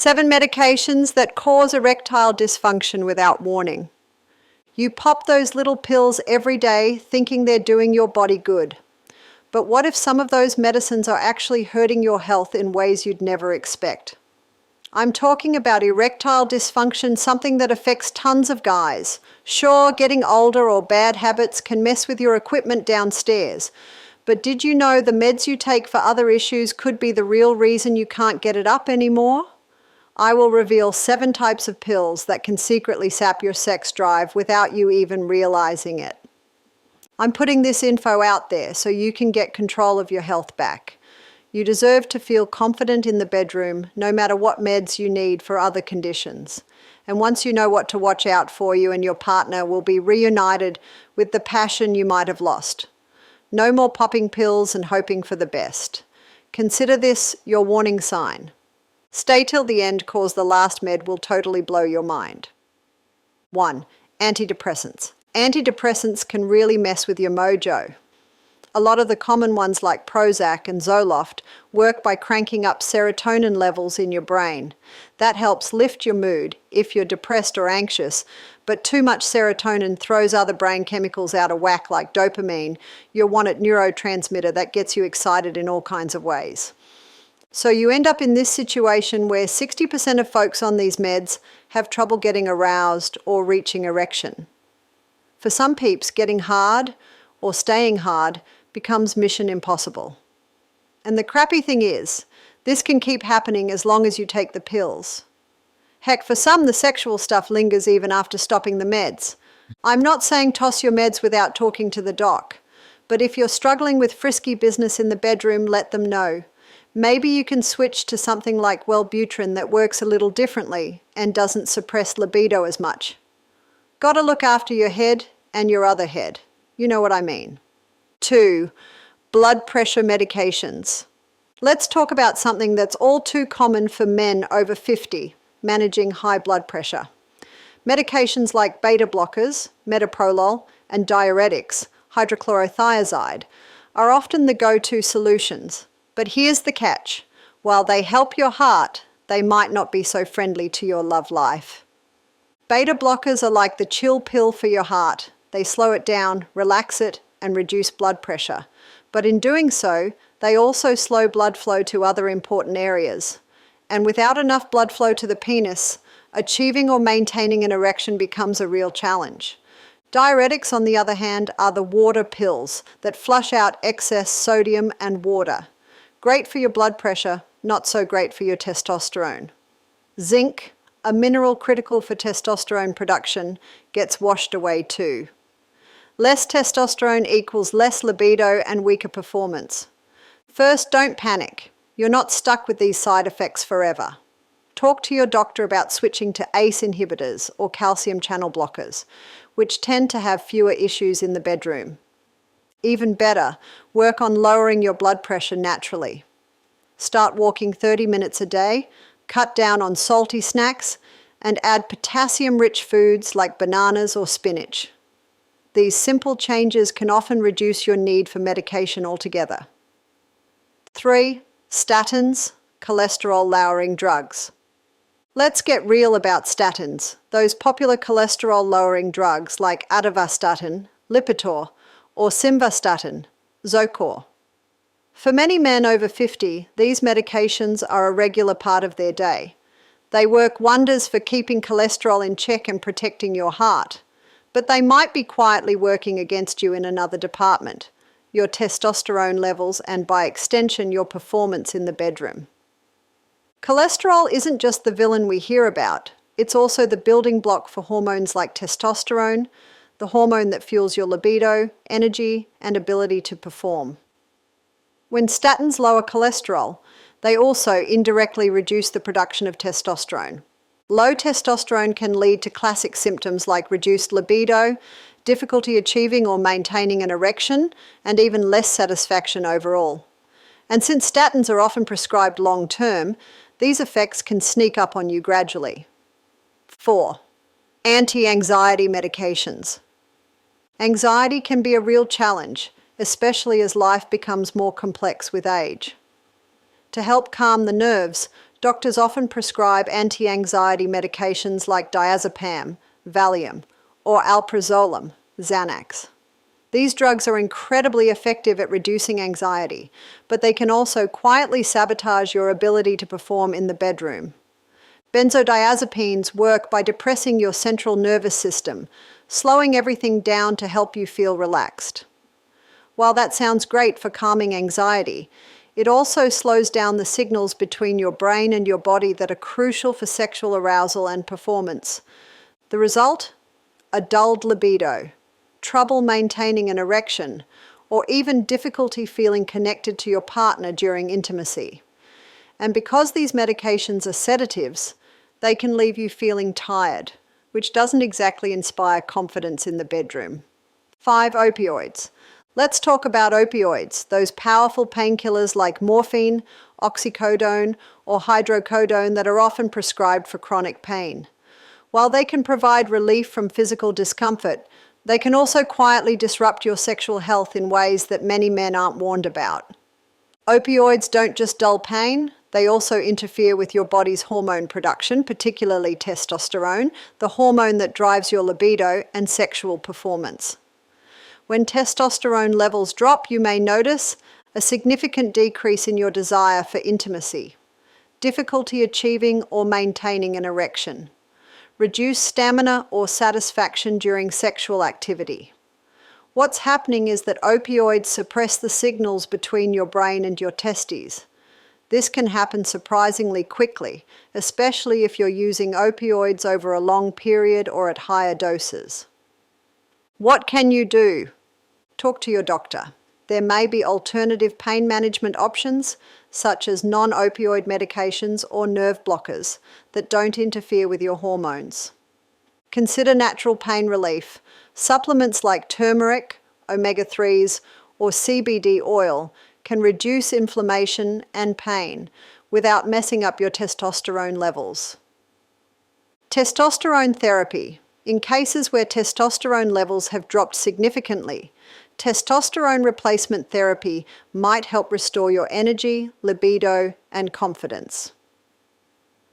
7 medications that cause erectile dysfunction without warning. You pop those little pills every day thinking they're doing your body good. But what if some of those medicines are actually hurting your health in ways you'd never expect? I'm talking about erectile dysfunction, something that affects tons of guys. Sure, getting older or bad habits can mess with your equipment downstairs, but did you know the meds you take for other issues could be the real reason you can't get it up anymore? I will reveal 7 types of pills that can secretly sap your sex drive without you even realizing it. I'm putting this info out there so you can get control of your health back. You deserve to feel confident in the bedroom, no matter what meds you need for other conditions. And once you know what to watch out for, you and your partner will be reunited with the passion you might have lost. No more popping pills and hoping for the best. Consider this your warning sign. Stay till the end, cause the last med will totally blow your mind. 1. Antidepressants. Antidepressants can really mess with your mojo. A lot of the common ones like Prozac and Zoloft work by cranking up serotonin levels in your brain. That helps lift your mood if you're depressed or anxious, but too much serotonin throws other brain chemicals out of whack like dopamine, your wanted neurotransmitter that gets you excited in all kinds of ways. So you end up in this situation where 60% of folks on these meds have trouble getting aroused or reaching erection. For some peeps, getting hard or staying hard becomes mission impossible. And the crappy thing is, this can keep happening as long as you take the pills. Heck, for some, the sexual stuff lingers even after stopping the meds. I'm not saying toss your meds without talking to the doc, but if you're struggling with frisky business in the bedroom, let them know. Maybe you can switch to something like Wellbutrin that works a little differently and doesn't suppress libido as much. Gotta look after your head and your other head. You know what I mean. 2. Blood pressure medications. Let's talk about something that's all too common for men over 50, managing high blood pressure. Medications like beta blockers, metoprolol, and diuretics, hydrochlorothiazide, are often the go-to solutions. But here's the catch. While they help your heart, they might not be so friendly to your love life. Beta blockers are like the chill pill for your heart. They slow it down, relax it, and reduce blood pressure. But in doing so, they also slow blood flow to other important areas. And without enough blood flow to the penis, achieving or maintaining an erection becomes a real challenge. Diuretics, on the other hand, are the water pills that flush out excess sodium and water. Great for your blood pressure, not so great for your testosterone. Zinc, a mineral critical for testosterone production, gets washed away too. Less testosterone equals less libido and weaker performance. First, don't panic. You're not stuck with these side effects forever. Talk to your doctor about switching to ACE inhibitors or calcium channel blockers, which tend to have fewer issues in the bedroom. Even better, work on lowering your blood pressure naturally. Start walking 30 minutes a day, cut down on salty snacks, and add potassium-rich foods like bananas or spinach. These simple changes can often reduce your need for medication altogether. 3. Statins, cholesterol-lowering drugs. Let's get real about statins, those popular cholesterol-lowering drugs like atorvastatin, Lipitor, or simvastatin, Zocor. For many men over 50, these medications are a regular part of their day. They work wonders for keeping cholesterol in check and protecting your heart, but they might be quietly working against you in another department, your testosterone levels and by extension your performance in the bedroom. Cholesterol isn't just the villain we hear about, it's also the building block for hormones like testosterone, the hormone that fuels your libido, energy, and ability to perform. When statins lower cholesterol, they also indirectly reduce the production of testosterone. Low testosterone can lead to classic symptoms like reduced libido, difficulty achieving or maintaining an erection, and even less satisfaction overall. And since statins are often prescribed long-term, these effects can sneak up on you gradually. 4. Anti-anxiety medications. Anxiety can be a real challenge, especially as life becomes more complex with age. To help calm the nerves, Doctors often prescribe anti-anxiety medications like diazepam, Valium, or alprazolam, Xanax. These drugs are incredibly effective at reducing anxiety, but they can also quietly sabotage your ability to perform in the bedroom. Benzodiazepines work by depressing your central nervous system, slowing everything down to help you feel relaxed. While that sounds great for calming anxiety, it also slows down the signals between your brain and your body that are crucial for sexual arousal and performance. The result? A dulled libido, trouble maintaining an erection, or even difficulty feeling connected to your partner during intimacy. And because these medications are sedatives, they can leave you feeling tired, which doesn't exactly inspire confidence in the bedroom. 5. Opioids. Let's talk about opioids, those powerful painkillers like morphine, oxycodone, or hydrocodone that are often prescribed for chronic pain. While they can provide relief from physical discomfort, they can also quietly disrupt your sexual health in ways that many men aren't warned about. Opioids don't just dull pain, they also interfere with your body's hormone production, particularly testosterone, the hormone that drives your libido and sexual performance. When testosterone levels drop, you may notice a significant decrease in your desire for intimacy, difficulty achieving or maintaining an erection, reduced stamina or satisfaction during sexual activity. What's happening is that opioids suppress the signals between your brain and your testes. This can happen surprisingly quickly, especially if you're using opioids over a long period or at higher doses. What can you do? Talk to your doctor. There may be alternative pain management options, such as non-opioid medications or nerve blockers that don't interfere with your hormones. Consider natural pain relief. Supplements like turmeric, omega-3s, or CBD oil can reduce inflammation and pain without messing up your testosterone levels. Testosterone therapy. In cases where testosterone levels have dropped significantly, testosterone replacement therapy might help restore your energy, libido, and confidence.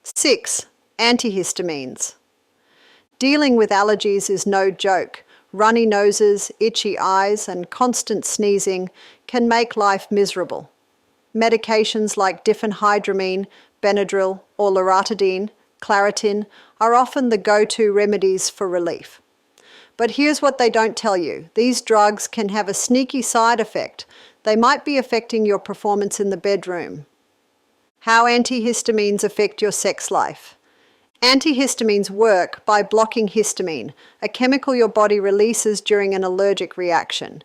6. Antihistamines. Dealing with allergies is no joke. Runny noses, itchy eyes, and constant sneezing can make life miserable. Medications like diphenhydramine, Benadryl, or loratadine, Claritin, are often the go-to remedies for relief. But here's what they don't tell you. These drugs can have a sneaky side effect. They might be affecting your performance in the bedroom. How antihistamines affect your sex life. Antihistamines work by blocking histamine, a chemical your body releases during an allergic reaction.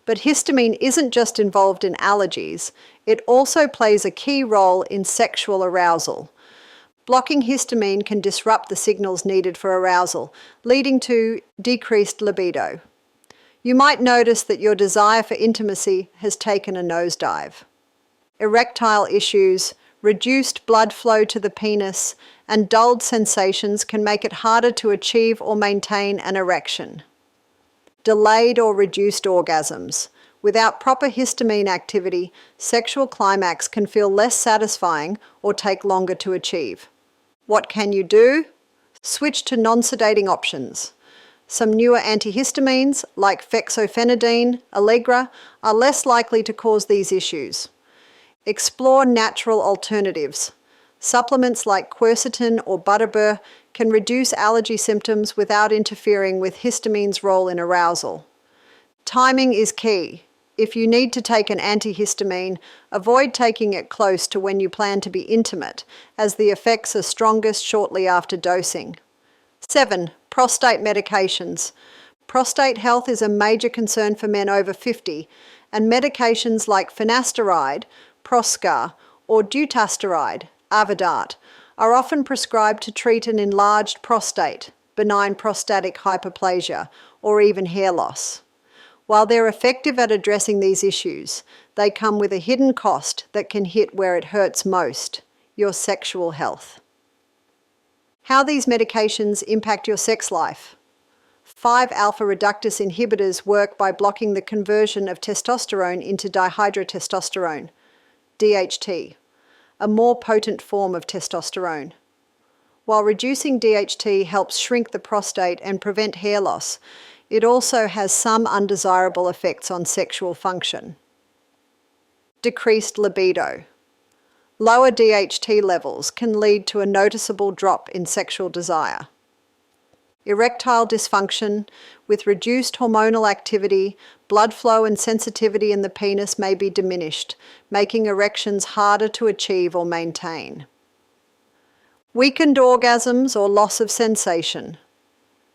But histamine isn't just involved in allergies, it also plays a key role in sexual arousal. Blocking histamine can disrupt the signals needed for arousal, leading to decreased libido. You might notice that your desire for intimacy has taken a nosedive. Erectile issues, reduced blood flow to the penis, and dulled sensations can make it harder to achieve or maintain an erection. Delayed or reduced orgasms. Without proper histamine activity, sexual climax can feel less satisfying or take longer to achieve. What can you do? Switch to non-sedating options. Some newer antihistamines, like fexofenadine, Allegra, are less likely to cause these issues. Explore natural alternatives. Supplements like quercetin or butterbur can reduce allergy symptoms without interfering with histamine's role in arousal. Timing is key. If you need to take an antihistamine, avoid taking it close to when you plan to be intimate, as the effects are strongest shortly after dosing. 7. Prostate medications. Prostate health is a major concern for men over 50, and medications like finasteride, Proscar, or dutasteride, Avodart, are often prescribed to treat an enlarged prostate, benign prostatic hyperplasia, or even hair loss. While they're effective at addressing these issues, they come with a hidden cost that can hit where it hurts most, your sexual health. How these medications impact your sex life. 5-alpha reductase inhibitors work by blocking the conversion of testosterone into dihydrotestosterone, DHT, a more potent form of testosterone. While reducing DHT helps shrink the prostate and prevent hair loss, it also has some undesirable effects on sexual function. Decreased libido. Lower DHT levels can lead to a noticeable drop in sexual desire. Erectile dysfunction. With reduced hormonal activity, blood flow and sensitivity in the penis may be diminished, making erections harder to achieve or maintain. Weakened orgasms or loss of sensation.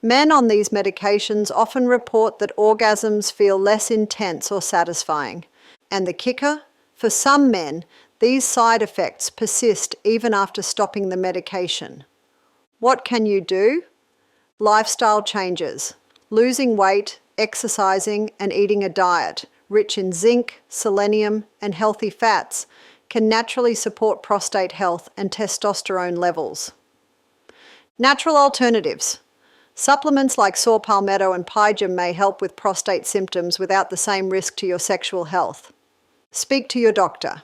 Men on these medications often report that orgasms feel less intense or satisfying. And the kicker? For some men, these side effects persist even after stopping the medication. What can you do? Lifestyle changes. Losing weight, exercising, and eating a diet rich in zinc, selenium, and healthy fats can naturally support prostate health and testosterone levels. Natural alternatives. Supplements like saw palmetto and pyjum may help with prostate symptoms without the same risk to your sexual health. Speak to your doctor.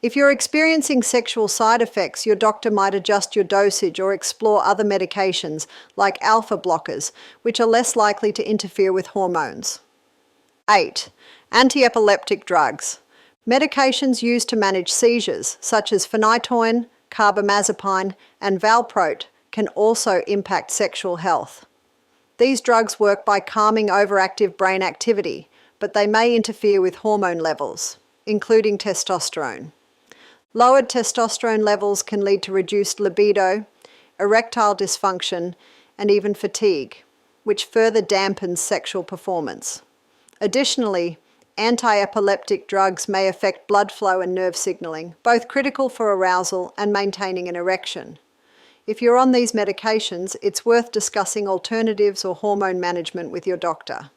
If you're experiencing sexual side effects, your doctor might adjust your dosage or explore other medications like alpha blockers, which are less likely to interfere with hormones. 8. Anti-epileptic drugs. Medications used to manage seizures, such as phenytoin, carbamazepine, and valproate, can also impact sexual health. These drugs work by calming overactive brain activity, but they may interfere with hormone levels, including testosterone. Lowered testosterone levels can lead to reduced libido, erectile dysfunction, and even fatigue, which further dampens sexual performance. Additionally, anti-epileptic drugs may affect blood flow and nerve signaling, both critical for arousal and maintaining an erection. If you're on these medications, it's worth discussing alternatives or hormone management with your doctor.